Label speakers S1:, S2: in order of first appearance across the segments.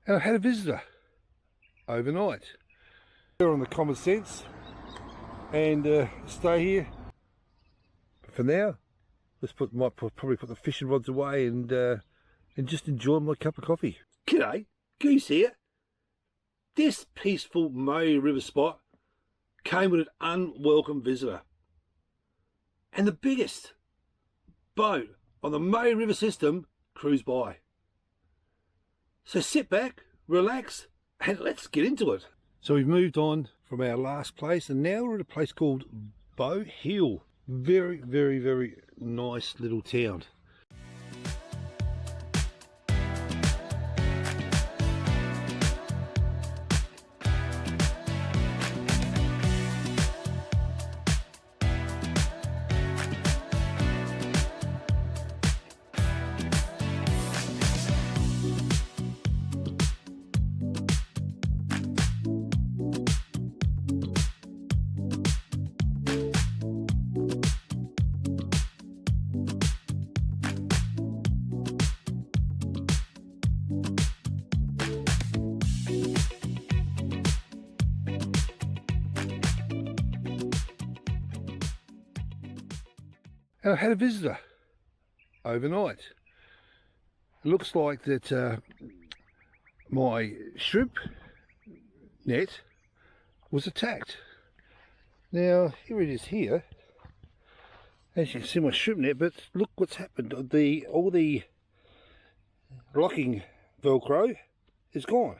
S1: And I had a visitor overnight. They're on the common sense and stay here. But for now, might probably put the fishing rods away and just enjoy my cup of coffee. G'day, Goose here. This peaceful Murray River spot came with an unwelcome visitor. And the biggest boat on the Murray River system cruised by. So sit back, relax, and let's get into it. So we've moved on from our last place and now we're at a place called Bow Hill. Very, very, very nice little town. And I had a visitor overnight. It looks like that my shrimp net was attacked. Now here it is here. As you can see my shrimp net, but look what's happened. All the locking Velcro is gone.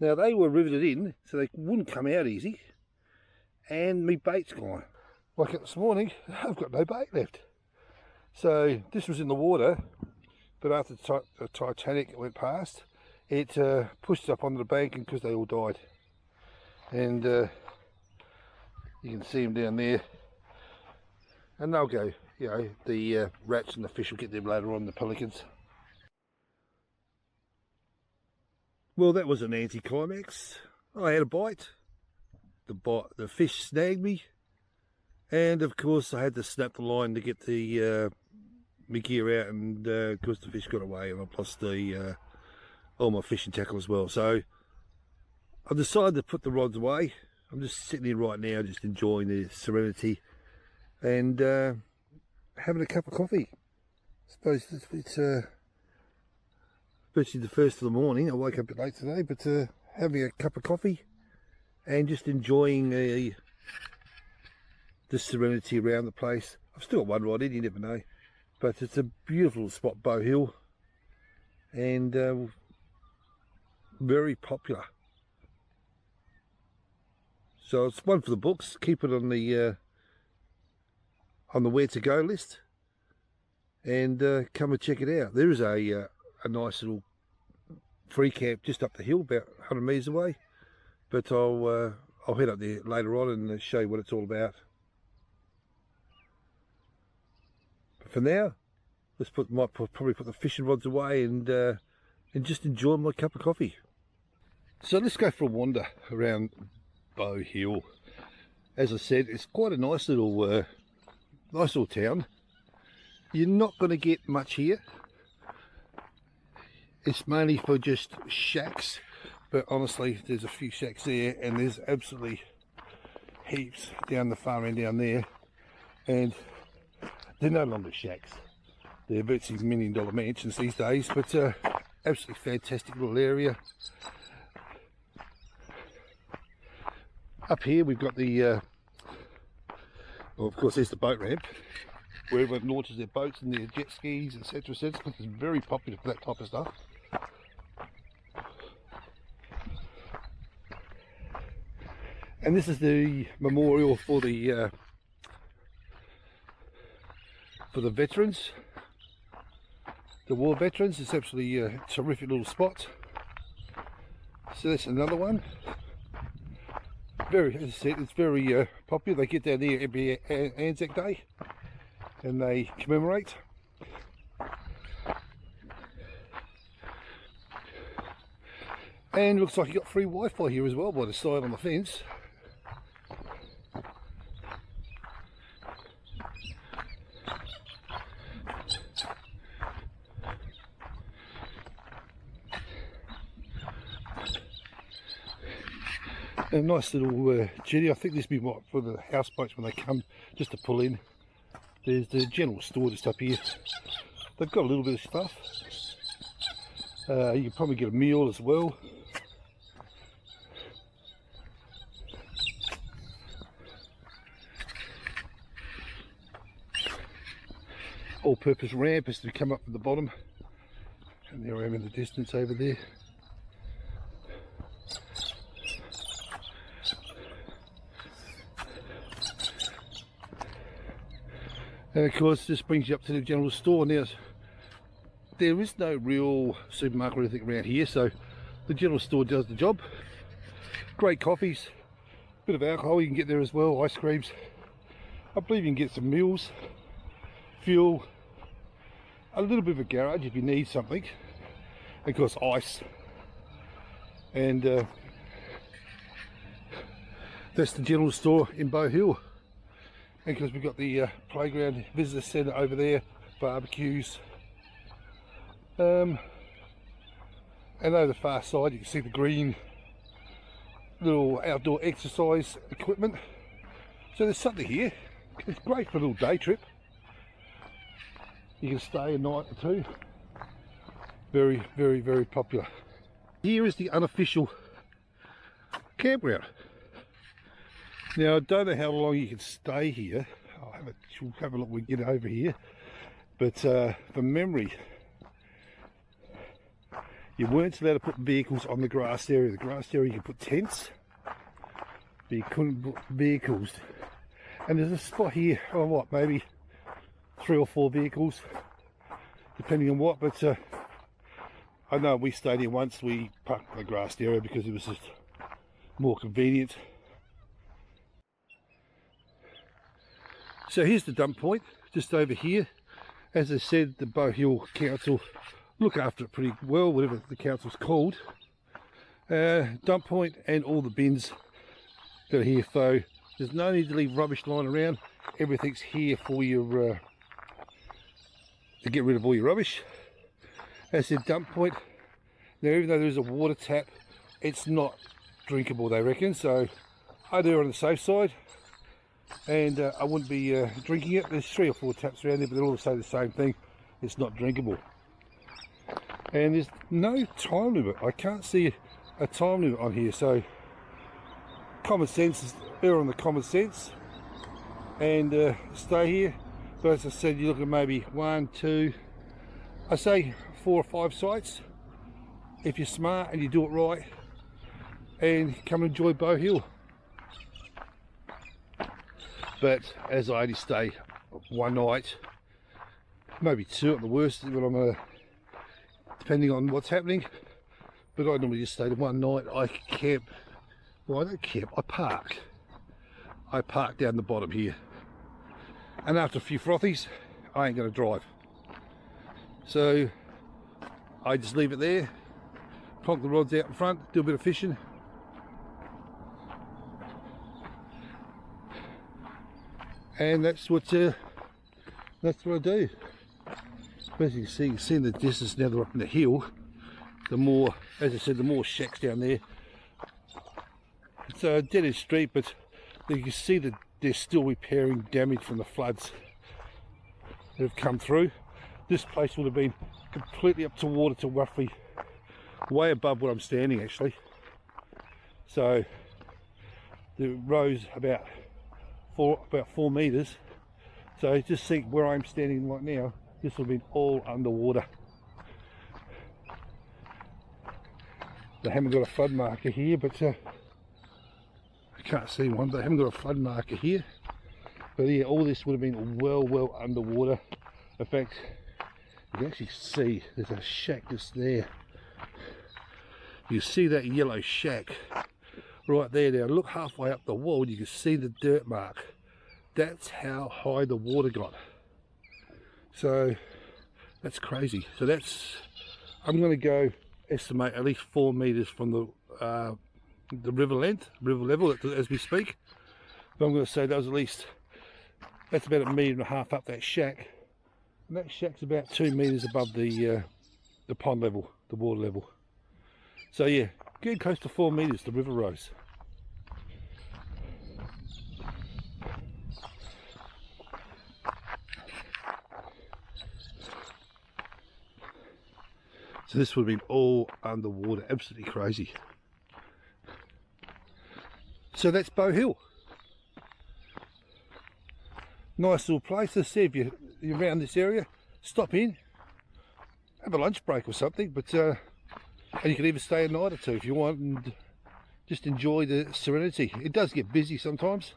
S1: Now they were riveted in so they wouldn't come out easy, and my bait's gone. Like this morning, I've got no bait left. So this was in the water, but after the Titanic went past, it pushed up onto the bank, and because they all died. And you can see them down there, and they'll go, you know, the rats and the fish will get them later on, the pelicans. Well, that was an anticlimax. I had a bite. The fish snagged me, and of course I had to snap the line to get the my gear out, and of course the fish got away, and I lost the all my fishing tackle as well. So I've decided to put the rods away. I'm just sitting here right now, just enjoying the serenity and having a cup of coffee. I suppose it's especially the first of the morning. I woke up a bit late today, but having a cup of coffee and just enjoying the serenity around the place. I've still got one rod in, you never know, but it's a beautiful spot, Bow Hill, and very popular. So it's one for the books. Keep it on the where to go list, and come and check it out. There is a nice little free camp just up the hill, about 100 metres away, but I'll head up there later on and show you what it's all about. But for now, might probably put the fishing rods away and just enjoy my cup of coffee. So let's go for a wander around Bow Hill. As I said, it's quite a nice little town. You're not going to get much here. It's mainly for just shacks, but honestly there's a few shacks there, and there's absolutely heaps down the far end down there, and they're no longer shacks. They're virtually $1 million mansions these days, but absolutely fantastic little area. Up here we've got the well, of course there's the boat ramp where everyone launches their boats and their jet skis, etc, etc. It's very popular for that type of stuff. And this is the memorial for the veterans, the war veterans. It's absolutely a terrific little spot. So that's another one. As I said, it's very popular. They get down there every Anzac Day and they commemorate. And looks like you got free Wi-Fi here as well by the side on the fence. A nice little jetty. I think this will be what for the houseboats when they come, just to pull in. There's the general store just up here. They've got a little bit of stuff. You can probably get a meal as well. All-purpose ramp is to come up from the bottom, and there I am in the distance over there. And of course this brings you up to the general store. Now there is no real supermarket or anything around here, so the general store does the job. Great coffees, bit of alcohol you can get there as well, ice creams. I believe you can get some meals, fuel, a little bit of a garage if you need something, of course ice, and that's the general store in Bow Hill. And because we've got the playground visitor centre over there, barbecues, and over the far side you can see the green little outdoor exercise equipment. So there's something here. It's great for a little day trip. You can stay a night or two. Very, very, very popular. Here is the unofficial campground. Now I don't know how long you can stay here. We'll have a look when we get over here. But from memory, you weren't allowed to put vehicles on the grass area. The grass area you could put tents, but you couldn't put vehicles. And there's a spot here, oh what, maybe 3 or 4 vehicles, depending on what. But I know we stayed here once. We parked in the grass area because it was just more convenient. So here's the dump point, just over here. As I said, the Bow Hill Council look after it pretty well, whatever the council's called. Dump point and all the bins that are here, so there's no need to leave rubbish lying around. Everything's here for your to get rid of all your rubbish. As I said, dump point. Now even though there's a water tap, it's not drinkable, they reckon, so I do it on the safe side. And I wouldn't be drinking it. There's 3 or 4 taps around there, but they all say the same thing. It's not drinkable. And there's no time limit. I can't see a time limit on here, so common sense is err on the common sense and stay here. But as I said, you look at maybe 1, 2, I say 4 or 5 sites if you're smart and you do it right, and come and enjoy Bow Hill. But as I only stay one night, maybe 2 at the worst, when I'm depending on what's happening. But I normally just stay to one night. I camp. Well, I don't camp. I park. I park down the bottom here. And after a few frothies, I ain't going to drive. So I just leave it there. Plonk the rods out in front. Do a bit of fishing. And that's what I do. As you can see in the distance now, they're up in the hill. The more, as I said, the more shacks down there. It's a dead end street, but you can see that they're still repairing damage from the floods that have come through. This place would have been completely up to water to roughly way above where I'm standing actually. So the rose about 4 meters. So just see where I'm standing right now, this will be all underwater. They haven't got a flood marker here, but I can't see one, but they haven't got a flood marker here. But yeah, all this would have been well underwater. In fact, you can actually see there's a shack just there. You see that yellow shack right there. Now look halfway up the wall, you can see the dirt mark. That's how high the water got. So that's crazy. So that's, I'm going to go estimate at least 4 meters from the river level as we speak. But I'm going to say that was at least, that's about 1.5 meters up that shack, and that shack's about 2 meters above the pond level, the water level. So yeah, getting close to 4 meters, the river rose. So this would have been all underwater, absolutely crazy. So that's Bow Hill. Nice little place. As I said, if you're around this area, stop in, have a lunch break or something, but and you can even stay a night or two if you want and just enjoy the serenity. It does get busy sometimes,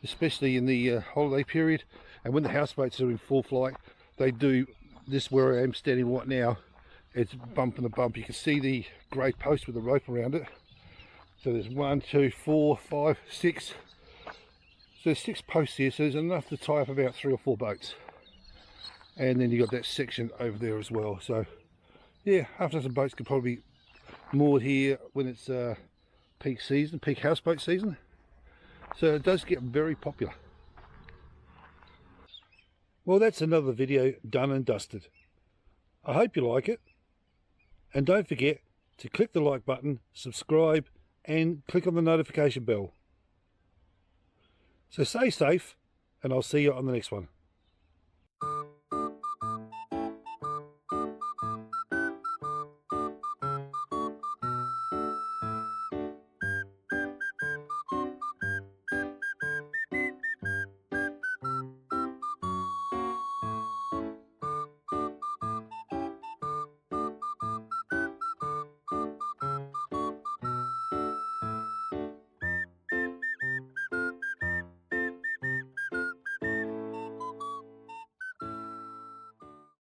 S1: especially in the holiday period, and when the houseboats are in full flight, they do this where I am standing right now. It's bump and a bump. You can see the grey post with the rope around it. So there's 1, 2, 4, 5, 6. So there's 6 posts here, so there's enough to tie up about 3 or 4 boats. And then you've got that section over there as well. So yeah, half a dozen boats could probably be moored here when it's peak season, peak houseboat season. So it does get very popular. Well, that's another video done and dusted. I hope you like it. And don't forget to click the like button, subscribe, and click on the notification bell. So stay safe, and I'll see you on the next one.